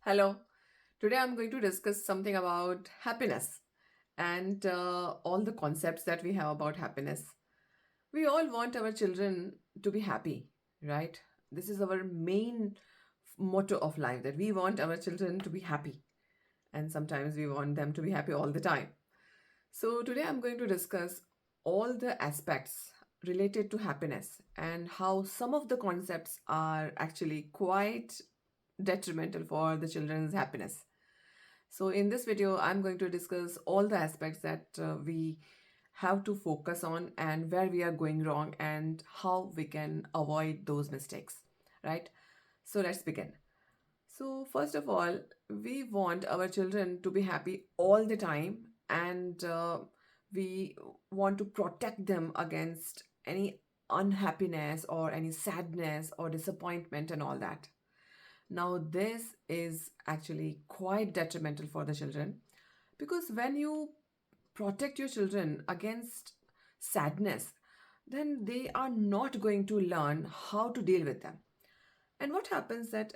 Hello. Today I'm going to discuss something about happiness and all the concepts that we have about happiness. We all want our children to be happy, right? This is our main motto of life that we want our children to be happy. And sometimes we want them to be happy all the time. So today I'm going to discuss all the aspects related to happiness and how some of the concepts are actually quite detrimental for the children's happiness. So, in this video, I'm going to discuss all the aspects that we have to focus on and where we are going wrong and how we can avoid those mistakes, right? So, let's begin. So, first of all, we want our children to be happy all the time and we want to protect them against any unhappiness or any sadness or disappointment and all that. Now, this is actually quite detrimental for the children because when you protect your children against sadness, then they are not going to learn how to deal with them. And what happens that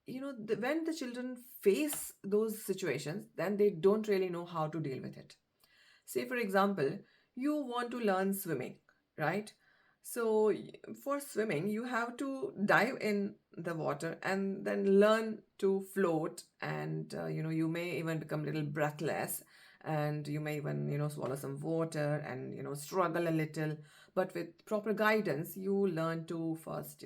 when the children face those situations, then they don't really know how to deal with it. Say, for example, you want to learn swimming, right? So, for swimming, you have to dive in the water and then learn to float. And, you may even become a little breathless and you may even, swallow some water and, struggle a little. But with proper guidance, you learn to first,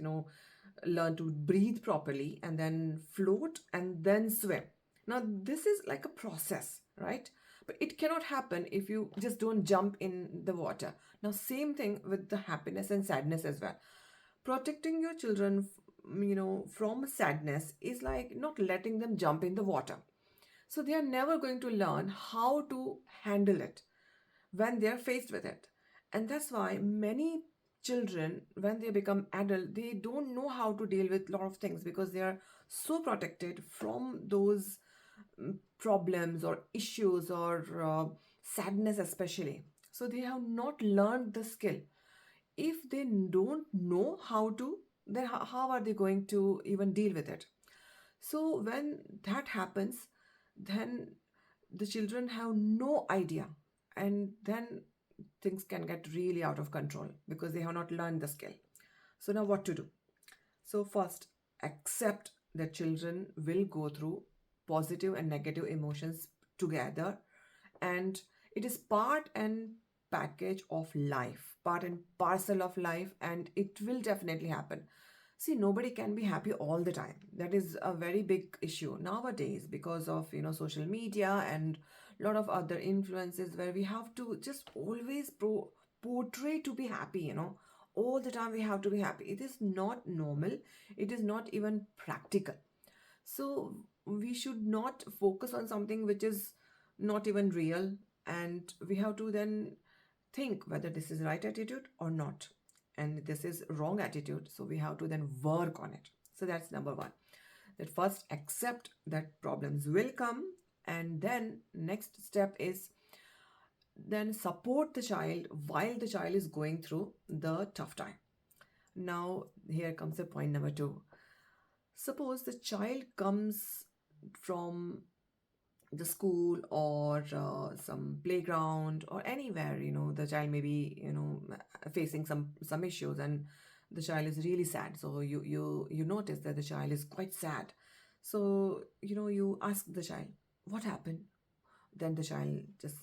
learn to breathe properly and then float and then swim. Now, this is like a process, right? But it cannot happen if you just don't jump in the water. Now, same thing with the happiness and sadness as well. Protecting your children, from sadness is like not letting them jump in the water. So they are never going to learn how to handle it when they are faced with it. And that's why many children, when they become adult, they don't know how to deal with a lot of things because they are so protected from those problems or issues or sadness especially. So they have not learned the skill. If they don't know how to, then how are they going to even deal with it? So when that happens, then the children have no idea, and then things can get really out of control because they have not learned the skill. So now what to do? So first, accept that children will go through positive and negative emotions together, and it is part and package of life, part and parcel of life, and it will definitely happen. See, nobody can be happy all the time. That is a very big issue nowadays because of social media and a lot of other influences where we have to just always portray to be happy. All the time we have to be happy. It is not normal. It is not even practical. So we should not focus on something which is not even real, and we have to then think whether this is right attitude or not, and this is wrong attitude, so we have to then work on it. So that's number one, that first accept that problems will come, and then next step is then support the child while the child is going through the tough time. Now here comes the point number two. Suppose the child comes from the school or some playground or anywhere, the child may be facing some issues, and the child is really sad. So you notice that the child is quite sad. So you ask the child, what happened? Then the child just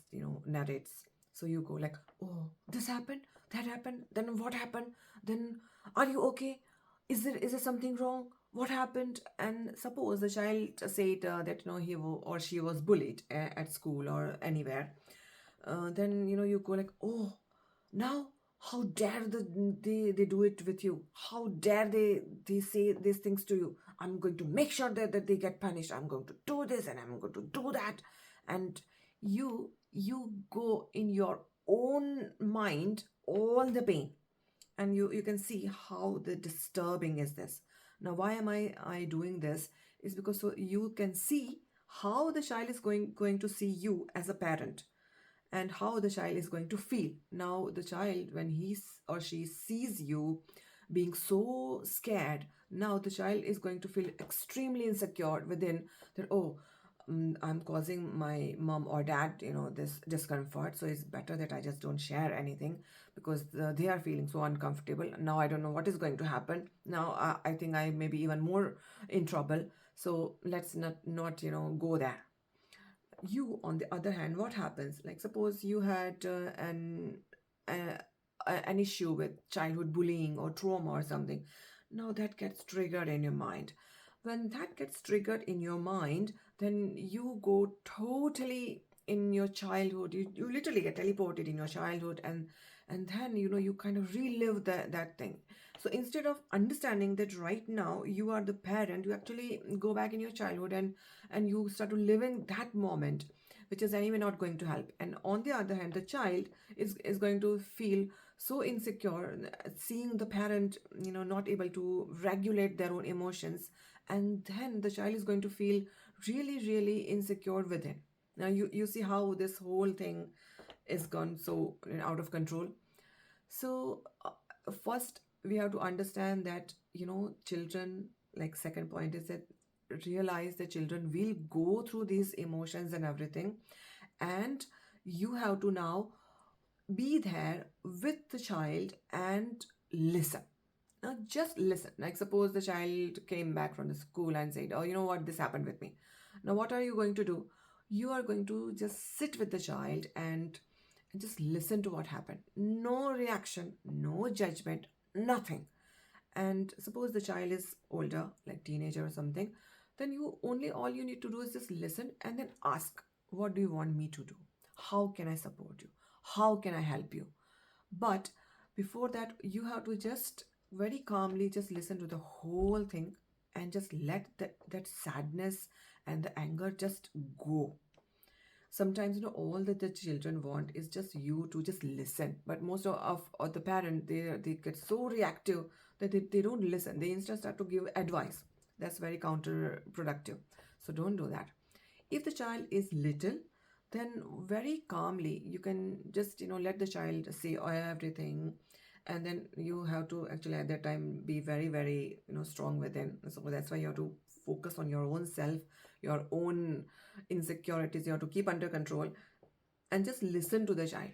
narrates. So you go like, oh, this happened, that happened, then what happened, then are you okay, is there something wrong, what happened? And suppose the child said that or she was bullied at school or anywhere. Then you go like, oh, now how dare they do it with you, how dare they say these things to you, I'm going to make sure that they get punished, I'm going to do this and I'm going to do that. And you go in your own mind all the pain, and you can see how the disturbing is this. Now why am I doing this is because so you can see how the child is going to see you as a parent and how the child is going to feel. Now the child, when or she sees you being so scared. Now the child is going to feel extremely insecure within, that, oh, I'm causing my mom or dad, this discomfort. So it's better that I just don't share anything, because they are feeling so uncomfortable. Now I don't know what is going to happen. Now I think I may be even more in trouble. So let's not go there. You, on the other hand, what happens, like suppose you had uh, an issue with childhood bullying or trauma or something. Now that gets triggered in your mind. When that gets triggered in your mind, then you go totally in your childhood. You literally get teleported in your childhood, and then you kind of relive that thing. So instead of understanding that right now you are the parent, you actually go back in your childhood, and you start to living that moment, which is anyway not going to help. And on the other hand, the child is going to feel so insecure, seeing the parent not able to regulate their own emotions. And then the child is going to feel really, really insecure within. Now you see how this whole thing is gone so out of control. So first we have to understand that children, like second point is that, realize that children will go through these emotions and everything. And you have to now be there with the child and listen. Now just listen. Like suppose the child came back from the school and said, oh, you know what, this happened with me. Now what are you going to do? You are going to just sit with the child and just listen to what happened. No reaction, no judgment, nothing. And suppose the child is older, like teenager or something, then all you need to do is just listen and then ask, what do you want me to do? How can I support you? How can I help you? But before that, you have to just very calmly just listen to the whole thing, and just let that sadness and the anger just go. Sometimes all that the children want is just you to just listen, but most of the parent, they get so reactive that they don't listen. They instead start to give advice. That's very counterproductive. So don't do that. If the child is little, then very calmly you can just let the child say everything. And then you have to actually at that time be very, very strong within. So that's why you have to focus on your own self, your own insecurities. You have to keep under control and just listen to the child.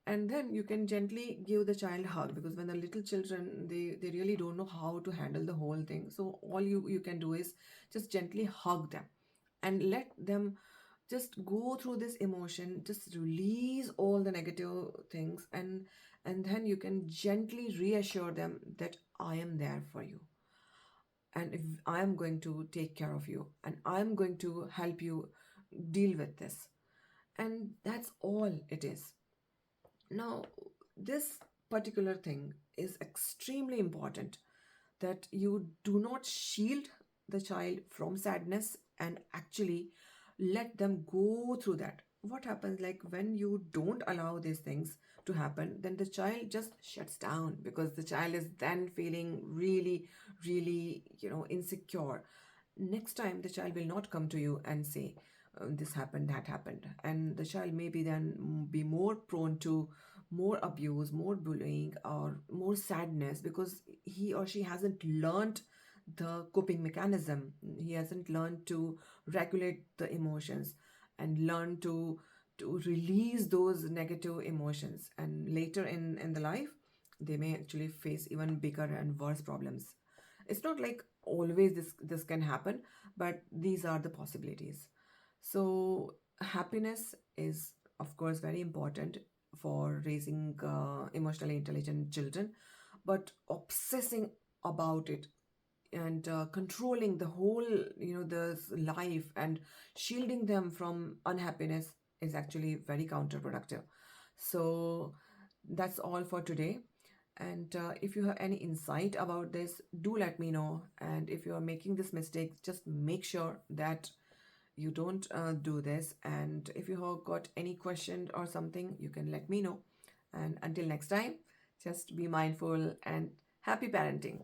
And then you can gently give the child a hug, because when the little children, they really don't know how to handle the whole thing. So all you can do is just gently hug them and let them just go through this emotion, just release all the negative things. And then you can gently reassure them that I am there for you, and if I am going to take care of you, and I'm going to help you deal with this. And that's all it is. Now, this particular thing is extremely important, that you do not shield the child from sadness and actually let them go through that. What happens, like when you don't allow these things to happen, then the child just shuts down, because the child is then feeling really, really insecure. Next time the child will not come to you and say, this happened, that happened. And the child maybe then be more prone to more abuse, more bullying, or more sadness, because he or she hasn't learned the coping mechanism. He hasn't learned to regulate the emotions and learn to release those negative emotions. And later in the life, they may actually face even bigger and worse problems. It's not like always this can happen, but these are the possibilities. So happiness is of course very important for raising emotionally intelligent children, but obsessing about it and controlling the whole the life and shielding them from unhappiness is actually very counterproductive. So that's all for today. And if you have any insight about this, do let me know. And if you are making this mistake, just make sure that you don't do this. And if you have got any question or something, you can let me know. And until next time, just be mindful and happy parenting.